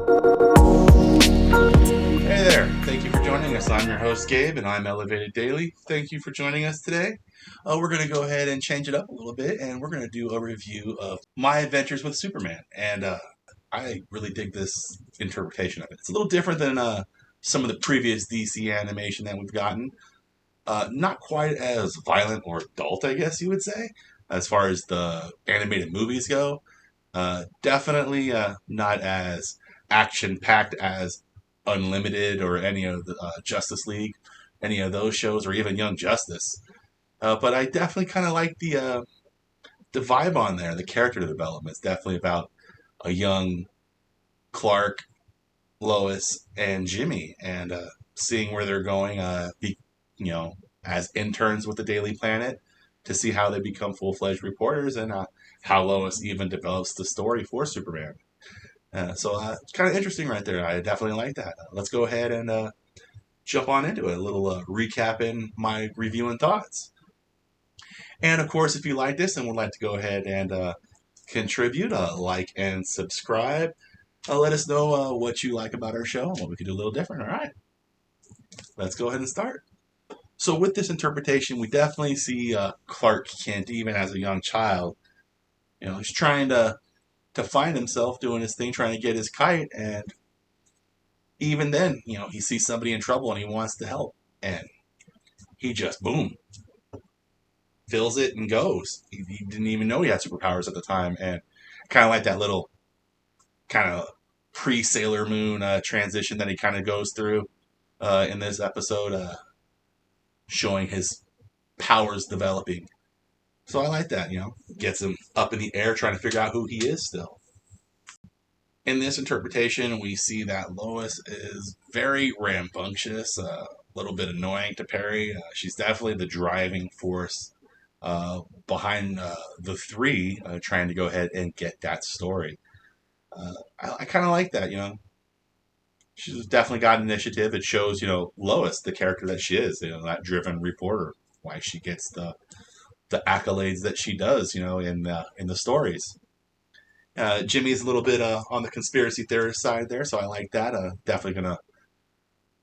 Hey there, thank you for joining us. I'm your host Gabe and I'm Elevated Daily. Thank you for joining us today. We're going to go ahead and change it up a little bit and we're going to do a review of My Adventures with Superman. And I really dig this interpretation of it. It's a little different than some of the previous DC animation that we've gotten. Not quite as violent or adult, I guess you would say, as far as the animated movies go. Definitely not as action packed as Unlimited or any of the Justice League, any of those shows, or even Young Justice. But I definitely kind of like the vibe on there. The character development is definitely about a young Clark, Lois, and Jimmy, and seeing where they're going. You know, as interns with the Daily Planet, to see how they become full-fledged reporters, and how Lois even develops the story for Superman. So it's kind of interesting right there. I definitely like that. Let's go ahead and jump on into it. A little recap my review and thoughts. And of course, if you like this and would like to go ahead and contribute, like and subscribe, let us know what you like about our show and what we could do a little different. All right, let's go ahead and start. So with this interpretation, we definitely see Clark Kent, even as a young child, he's trying to find himself, doing his thing, trying to get his kite, and even then, he sees somebody in trouble and he wants to help, and he just boom fills it and goes. He didn't even know he had superpowers at the time, and kind of like that little kind of pre Sailor Moon transition that he kind of goes through in this episode, showing his powers developing. So I like that, gets him up in the air trying to figure out who he is still. In this interpretation, we see that Lois is very rambunctious, a little bit annoying to Perry. She's definitely the driving force behind the three trying to go ahead and get that story. I kind of like that, She's definitely got initiative. It shows, Lois, the character that she is, that driven reporter, why she gets the accolades that she does, in the stories. Jimmy's a little bit on the conspiracy theorist side there, so I like that. Definitely gonna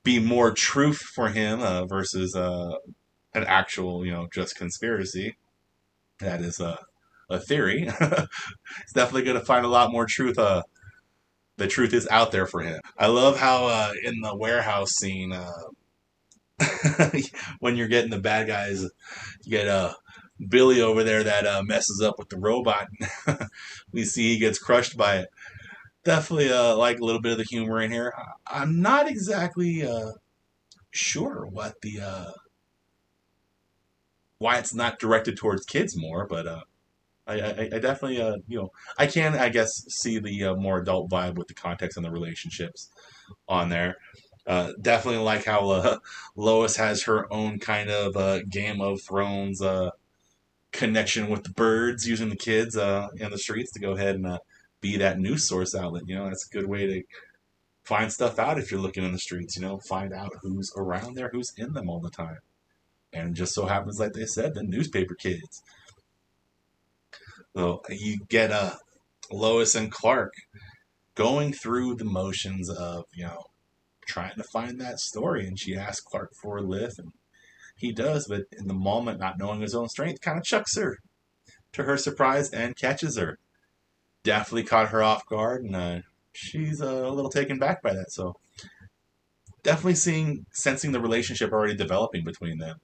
be more truth for him versus an actual, just conspiracy. That is a theory. He's definitely gonna find a lot more truth. The truth is out there for him. I love how in the warehouse scene, when you're getting the bad guys, you get Billy over there that messes up with the robot. We see he gets crushed by it. Definitely like a little bit of the humor in here. I'm not exactly sure what the why it's not directed towards kids more, but I definitely I can, I guess, see the more adult vibe with the context and the relationships on there. Definitely like how Lois has her own kind of Game of Thrones connection with the birds, using the kids in the streets to go ahead and be that news source outlet. That's a good way to find stuff out if you're looking in the streets. Find out who's around there, who's in them all the time. And it just so happens, like they said, the newspaper kids. So you get Lois and Clark going through the motions of, trying to find that story. And she asks Clark for a lift, and he does, but in the moment, not knowing his own strength, kind of chucks her to her surprise and catches her. Definitely caught her off guard, and she's a little taken back by that. So definitely sensing the relationship already developing between them.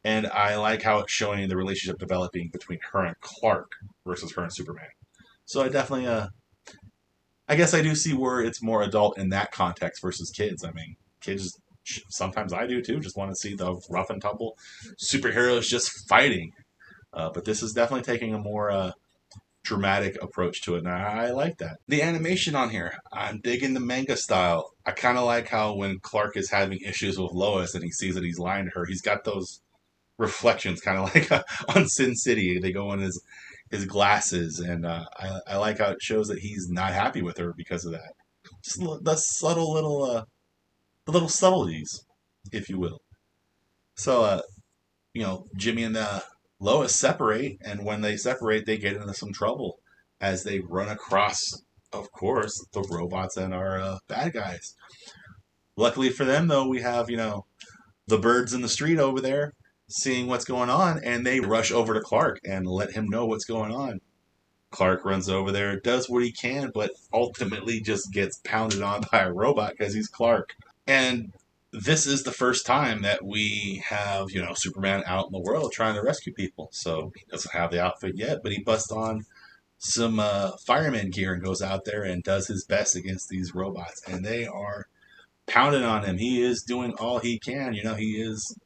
And I like how it's showing the relationship developing between her and Clark versus her and Superman. So I definitely, I guess I do see where it's more adult in that context versus kids. I mean, kids, sometimes I do too, just want to see the rough and tumble superheroes just fighting. But this is definitely taking a more dramatic approach to it, and I like that. The animation on here, I'm digging the manga style. I kind of like how when Clark is having issues with Lois and he sees that he's lying to her, he's got those reflections, kind of like on Sin City. They go in his glasses, and I like how it shows that he's not happy with her because of that. Just the subtle little, the little subtleties, if you will. So, Jimmy and Lois separate, and when they separate, they get into some trouble as they run across of course, the robots and our bad guys. Luckily for them, though, we have, the birds in the street over there seeing what's going on, and they rush over to Clark and let him know what's going on. Clark runs over there, does what he can, but ultimately just gets pounded on by a robot because he's Clark. And this is the first time that we have, Superman out in the world trying to rescue people. So he doesn't have the outfit yet, but he busts on some fireman gear and goes out there and does his best against these robots. And they are pounding on him. He is doing all he can. He is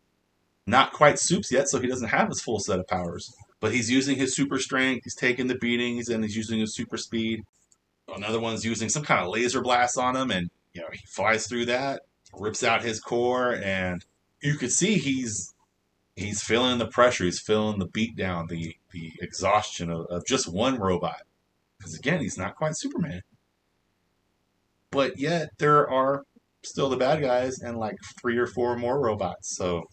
not quite Supes yet, so he doesn't have his full set of powers. But he's using his super strength, he's taking the beatings, and he's using his super speed. Another one's using some kind of laser blast on him, and he flies through that, rips out his core, and you could see he's feeling the pressure, he's feeling the beat down, the exhaustion of just one robot. Because again, he's not quite Superman. But yet there are still the bad guys and like 3 or 4 more robots. So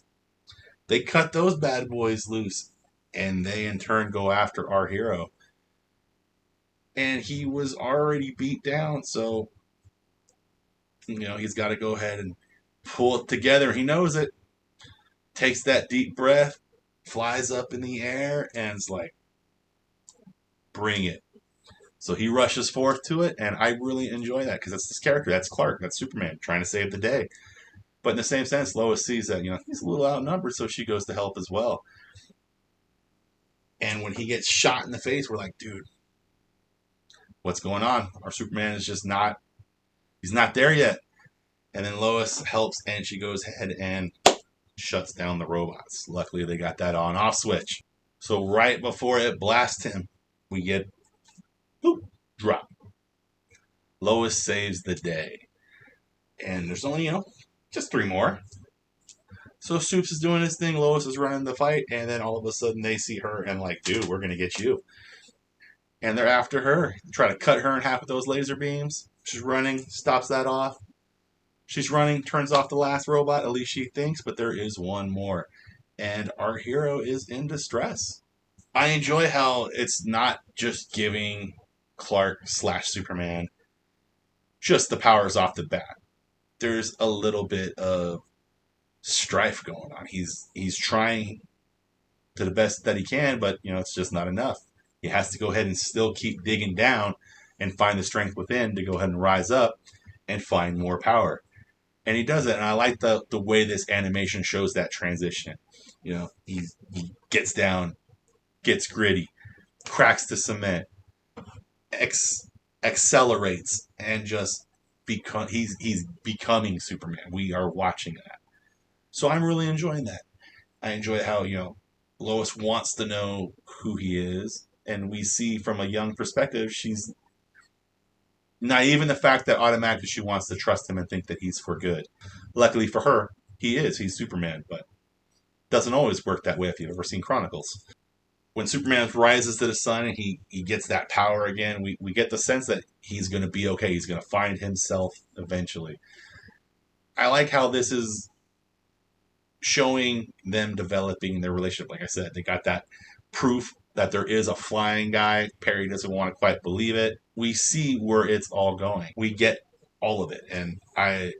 they cut those bad boys loose, and they in turn go after our hero. And he was already beat down, so he's got to go ahead and pull it together. He knows it. Takes that deep breath, flies up in the air, and it's like, bring it. So he rushes forth to it, and I really enjoy that because that's this character. That's Clark. That's Superman trying to save the day. But in the same sense, Lois sees that he's a little outnumbered, so she goes to help as well. And when he gets shot in the face, we're like, dude, what's going on? Our Superman is just not, he's not there yet. And then Lois helps, and she goes ahead and shuts down the robots. Luckily, they got that on-off switch. So right before it blasts him, we get, boop, drop. Lois saves the day. And there's only, just 3 more. So Supes is doing his thing, Lois is running the fight, and then all of a sudden they see her and like, dude, we're going to get you. And they're after her, try to cut her in half with those laser beams. She's running, stops that off. She's running, turns off the last robot, at least she thinks, but there is one more. And our hero is in distress. I enjoy how it's not just giving Clark/Superman just the powers off the bat. There's a little bit of strife going on. He's trying to the best that he can, but it's just not enough. He has to go ahead and still keep digging down and find the strength within to go ahead and rise up and find more power. And he does it, and I like the way this animation shows that transition. He gets down, gets gritty, cracks the cement, accelerates, and just he's becoming Superman. We are watching that. So I'm really enjoying that. I enjoy how, Lois wants to know who he is, and we see from a young perspective, she's naive in the fact that automatically she wants to trust him and think that he's for good. Luckily for her, he's Superman, but doesn't always work that way if you've ever seen Chronicles. When Superman rises to the sun and he gets that power again, we get the sense that he's going to be okay. He's going to find himself eventually. I like how this is showing them developing their relationship. Like I said, they got that proof that there is a flying guy. Perry doesn't want to quite believe it. We see where it's all going. We get all of it, and I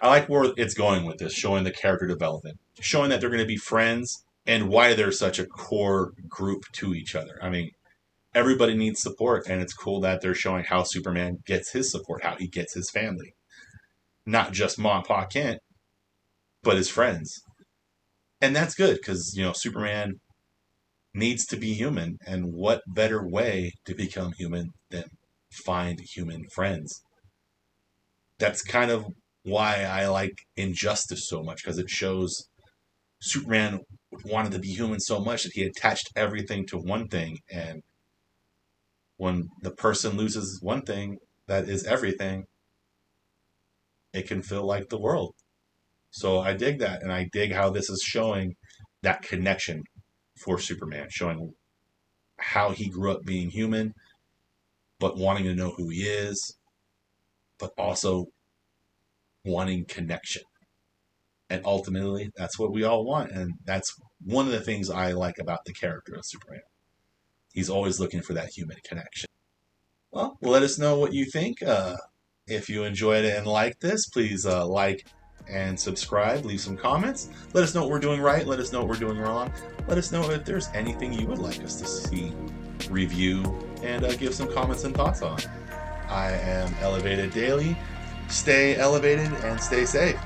like where it's going with this, showing the character development, showing that they're going to be friends, and why they're such a core group to each other. I mean, everybody needs support, and it's cool that they're showing how Superman gets his support, how he gets his family. Not just Ma and Pa Kent, but his friends. And that's good, because, Superman needs to be human, and what better way to become human than find human friends? That's kind of why I like Injustice so much, because it shows Superman wanted to be human so much that he attached everything to one thing, and when the person loses one thing that is everything, it can feel like the world. So I dig that, and I dig how this is showing that connection for Superman, showing how he grew up being human, but wanting to know who he is, but also wanting connection. And ultimately, that's what we all want, and that's one of the things I like about the character of Superman. He's always looking for that human connection. Well, let us know what you think. If you enjoyed it and liked this, please like and subscribe. Leave some comments. Let us know what we're doing right. Let us know what we're doing wrong. Let us know if there's anything you would like us to see, review, and give some comments and thoughts on. I am Elevated Daily. Stay elevated and stay safe.